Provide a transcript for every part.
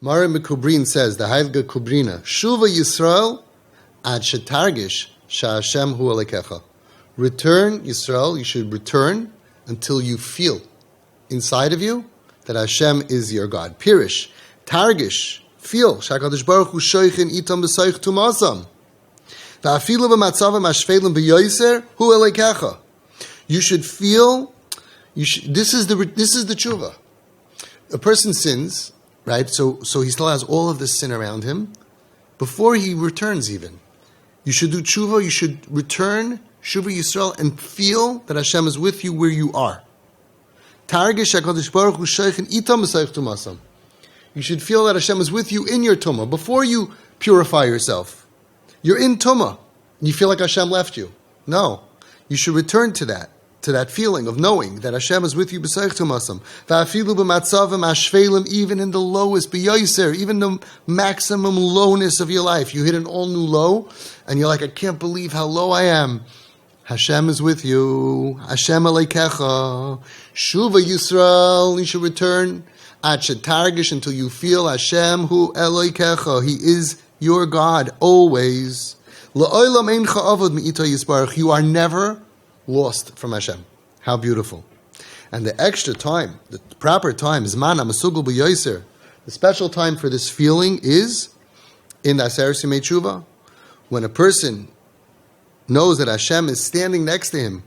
Mara Mikubrin says, the Heilige Kubrina, Tshuva Yisrael ad shetargish sha'Hashem hu alekecha. Return, Yisrael, you should return until you feel inside of you that Hashem is your God. Pirish, targish, feel, sha'Kadosh Baruch Hu shoichin itam b'soich tumasam. Va'afilu b'matzavam ashfelim b'yoyser hu alekecha. You should feel, this is the tshuva. A person sins, right? So he still has all of this sin around him before he returns even. You should do tshuva, you should return, Tshuva Yisrael, and feel that Hashem is with you where you are. Targish HaKadosh Baruch Hu sheichin itam b'soich tumasam. You should feel that Hashem is with you in your tumah before you purify yourself. You're in tumah, and you feel like Hashem left you. No, you should return to that feeling of knowing that Hashem is with you b'soich tumasam. Va'afilu b'matzavim ashfelim, even in the lowest, b'yoyser, even the maximum lowness of your life. You hit an all new low, and you're like, I can't believe how low I am. Hashem is with you. Hashem aleikecha. Tshuva Yisrael, you should return. Ad shetargish, until you feel Hashem hu aleikecha. He is your God, always. La'olam eincha avod mi'ito yisbarach. You are never lost from Hashem. How beautiful. And the extra time, the proper time, is mana masugul b'yoyser. The special time for this feeling is in the Aseret Yimei Tshuva, when a person knows that Hashem is standing next to him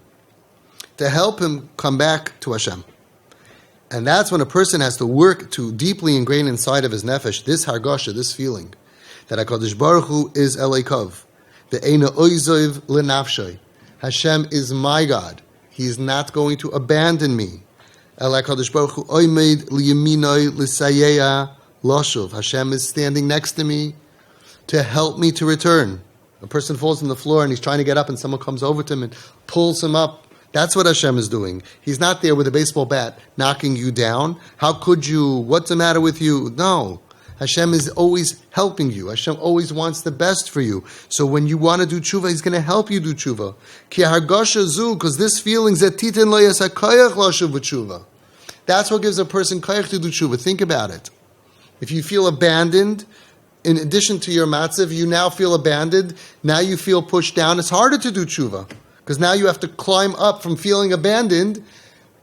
to help him come back to Hashem. And that's when a person has to work to deeply ingrain inside of his nefesh this hargasha, this feeling, that HaKadosh Baruch Hu is Eleikov, the Eina Oizoiv Lenafshay. Hashem is my God. He is not going to abandon me. HaKadosh Baruch Hu Oimed Liyaminoi Lisayeya Loshuv. Hashem is standing next to me to help me to return. A person falls on the floor and he's trying to get up and someone comes over to him and pulls him up. That's what Hashem is doing. He's not there with a baseball bat knocking you down. How could you? What's the matter with you? No. Hashem is always helping you. Hashem always wants the best for you. So when you want to do tshuva, He's going to help you do tshuva. Ki hargasha zu, because this feeling, zetitin lo yas hakayach lashuv b'tshuva. That's what gives a person kayach to do tshuva. Think about it. If you feel abandoned, in addition to your matzav, you now feel abandoned, now you feel pushed down, it's harder to do tshuva. Because now you have to climb up from feeling abandoned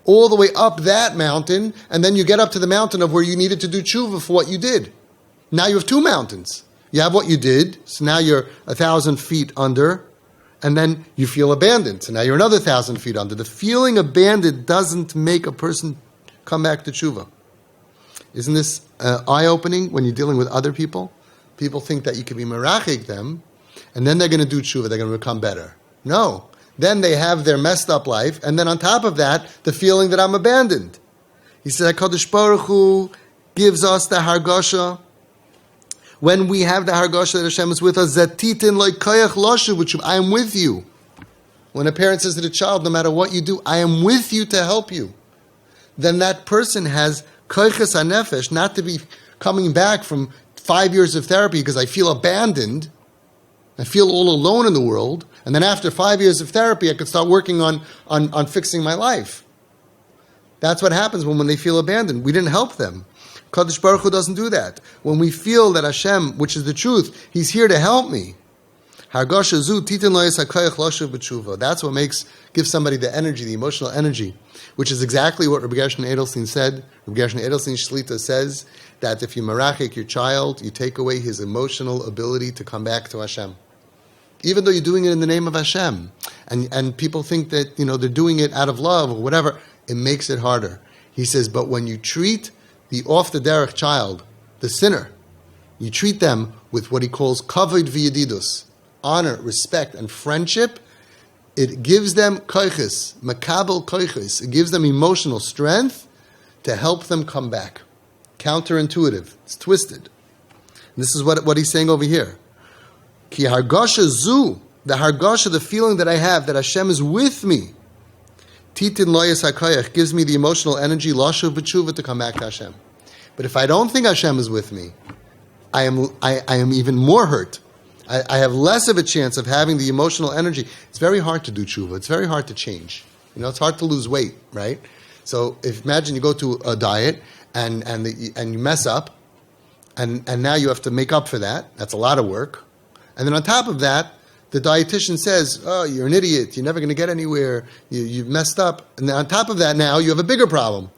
all the way up that mountain, and then you get up to the mountain of where you needed to do tshuva for what you did. Now you have two mountains. You have what you did, so now you're 1,000 feet under, and then you feel abandoned, so now you're another 1,000 feet under. The feeling abandoned doesn't make a person come back to tshuva. Isn't this eye-opening when you're dealing with other people? People think that you can be merachik them, and then they're going to do tshuva, they're going to become better. No. Then they have their messed up life, and then on top of that, the feeling that I'm abandoned. He said, HaKadosh Baruch Hu gives us the hargasha. When we have the hargasha that Hashem is with us, Zatitin like kayach lashu, which I am with you. When a parent says to the child, no matter what you do, I am with you to help you. Then that person has kaychas hanefesh, not to be coming back from 5 years of therapy because I feel abandoned, I feel all alone in the world, and then after 5 years of therapy, I could start working on fixing my life. That's what happens when they feel abandoned. We didn't help them. Kadosh Baruch Hu doesn't do that. When we feel that Hashem, which is the truth, He's here to help me. Hargasha zu titin lo yas hakayach lashuv b'tshuva. That's what gives somebody the energy, the emotional energy, which is exactly what Rabbi Gershon Edelstein said. Rabbi Gershon Edelstein Shlita says that if you merachik your child, you take away his emotional ability to come back to Hashem. Even though you're doing it in the name of Hashem, and people think that they're doing it out of love or whatever, it makes it harder. He says, but when you treat the off the derech child, the sinner, you treat them with what he calls kavod v'yedidus, honor, respect, and friendship, it gives them koiches, makabel koiches. It gives them emotional strength to help them come back. Counterintuitive. It's twisted. And this is what he's saying over here. Ki hargasha zu, the hargasha, the feeling that I have that Hashem is with me. Titin loyas hakayach gives me the emotional energy, lashuv b'tshuva, to come back to Hashem. But if I don't think Hashem is with me, I am even more hurt. I have less of a chance of having the emotional energy. It's very hard to do tshuva. It's very hard to change. It's hard to lose weight, right? So imagine you go to a diet and you mess up, And now you have to make up for that. That's a lot of work. And then on top of that, the dietitian says, oh, you're an idiot. You're never going to get anywhere. You've messed up. And then on top of that, now you have a bigger problem.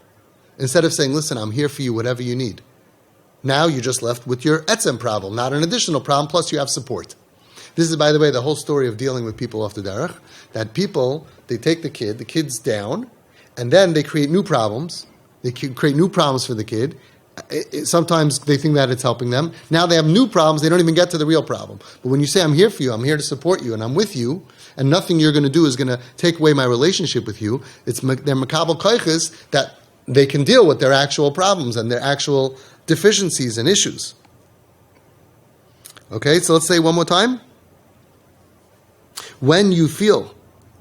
Instead of saying, listen, I'm here for you, whatever you need. Now you're just left with your etzem problem, not an additional problem, plus you have support. This is, by the way, the whole story of dealing with people off the derech, that people, they take the kid's down, and then they create new problems. They create new problems for the kid. Sometimes they think that it's helping them. Now they have new problems, they don't even get to the real problem. But when you say, I'm here for you, I'm here to support you, and I'm with you, and nothing you're going to do is going to take away my relationship with you, they're makabel koiches that they can deal with their actual problems and their actual deficiencies and issues. Okay, so let's say one more time. When you feel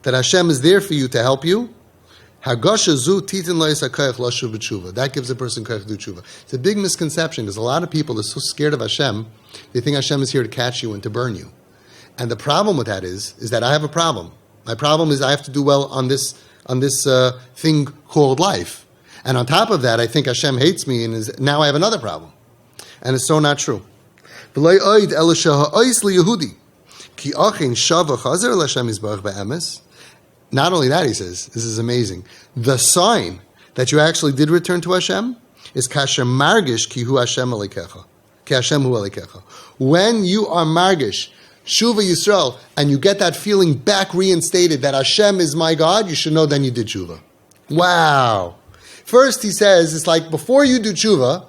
that Hashem is there for you to help you, that gives a person koich to do tshuva. It's a big misconception because a lot of people are so scared of Hashem, they think Hashem is here to catch you and to burn you. And the problem with that is that I have a problem. My problem is I have to do well on this thing called life. And on top of that, I think Hashem hates me, and now I have another problem. And it's so not true. Not only that, he says, this is amazing, the sign that you actually did return to Hashem is kasher margish ki hu Hashem alikecha. Ki Hashem hu alikecha. When you are margish, Tshuva Yisrael, and you get that feeling back reinstated that Hashem is my God, you should know then you did Tshuva. Wow. First he says, it's like before you do Tshuva,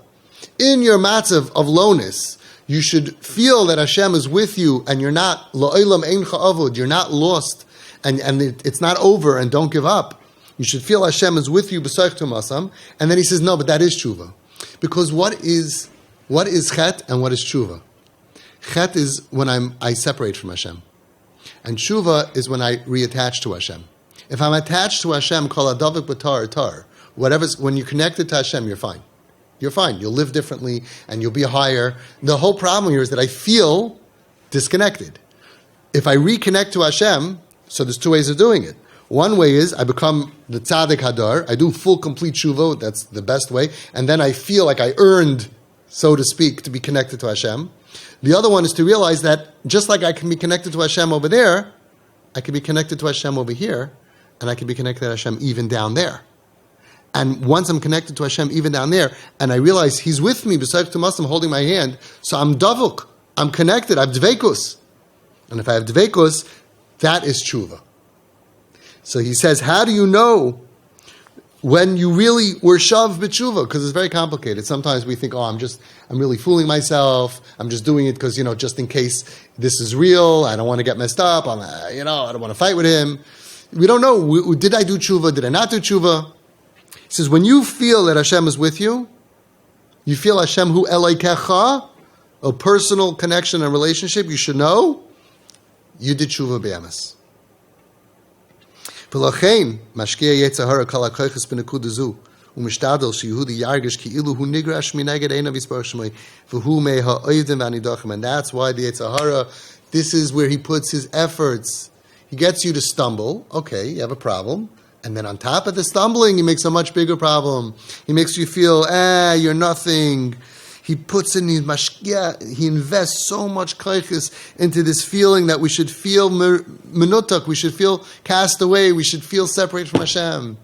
in your matzav of lowness, you should feel that Hashem is with you and you're not, lo'olam eincha avud, you're not lost. And it's not over, and don't give up. You should feel Hashem is with you, b'soich tumasam. And then he says, no, but that is tshuva. Because what is chet and what is tshuva? Chet is when I separate from Hashem. And tshuva is when I reattach to Hashem. If I'm attached to Hashem, kol adavik b'tar tar. When you're connected to Hashem, you're fine. You're fine. You'll live differently, and you'll be higher. The whole problem here is that I feel disconnected. If I reconnect to Hashem, so there's two ways of doing it. One way is I become the tzaddik hadar. I do full, complete tshuva. That's the best way. And then I feel like I earned, so to speak, to be connected to Hashem. The other one is to realize that just like I can be connected to Hashem over there, I can be connected to Hashem over here, and I can be connected to Hashem even down there. And once I'm connected to Hashem even down there, and I realize He's with me, besides to Muslim holding my hand, so I'm davuk. I'm connected. I have dveikus. And if I have dveikus, that is tshuva. So he says, how do you know when you really were shav b'tshuva? Because it's very complicated. Sometimes we think, I'm really fooling myself. I'm just doing it because, just in case this is real. I don't want to get messed up. I don't want to fight with him. We don't know. Did I do tshuva? Did I not do tshuva? He says, when you feel that Hashem is with you, you feel Hashem hu elokecha, a personal connection and relationship, you should know you did tshuva be'emes. V'lochein mashkiya yetzahara kol hakoiches b'nekuda zu u'mishtadel sheyehudi yargish ki'ilu hu nigrash mineged einav yisbarach shmoi v'hu mei ha'oivdim v'anidachim. And that's why the yetzahara, this is where he puts his efforts. He gets you to stumble. Okay, you have a problem. And then on top of the stumbling, he makes a much bigger problem. He makes you feel, you're nothing. He puts in his mashkia, he invests so much koiches into this feeling that we should feel menutak, we should feel cast away, we should feel separated from Hashem.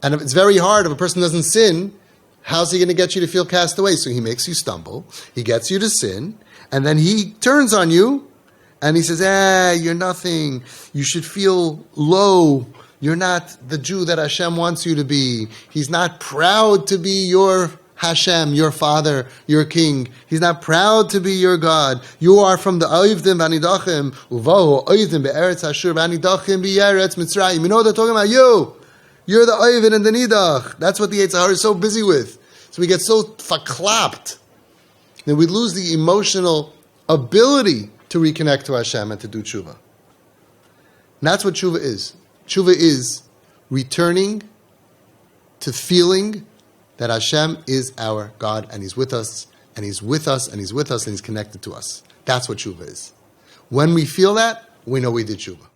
And it's very hard if a person doesn't sin, how's he going to get you to feel cast away? So he makes you stumble, he gets you to sin, and then he turns on you, and he says, you're nothing, you should feel low, you're not the Jew that Hashem wants you to be. He's not proud to be your Hashem, your Father, your King. He's not proud to be your God. You are from the Oivdim v'anidachim, uvahu Oivdim be'eretz Ashur v'anidachim be'eretz Mitzrayim. You know they're talking about you. You're the Oivdim and the Nidach. That's what the Yetzer Hara is so busy with. So we get so verklapt that we lose the emotional ability to reconnect to Hashem and to do tshuva. And that's what tshuva is. Tshuva is returning to feeling that Hashem is our God, and He's with us, and He's with us, and He's with us, and He's connected to us. That's what tshuva is. When we feel that, we know we did tshuva.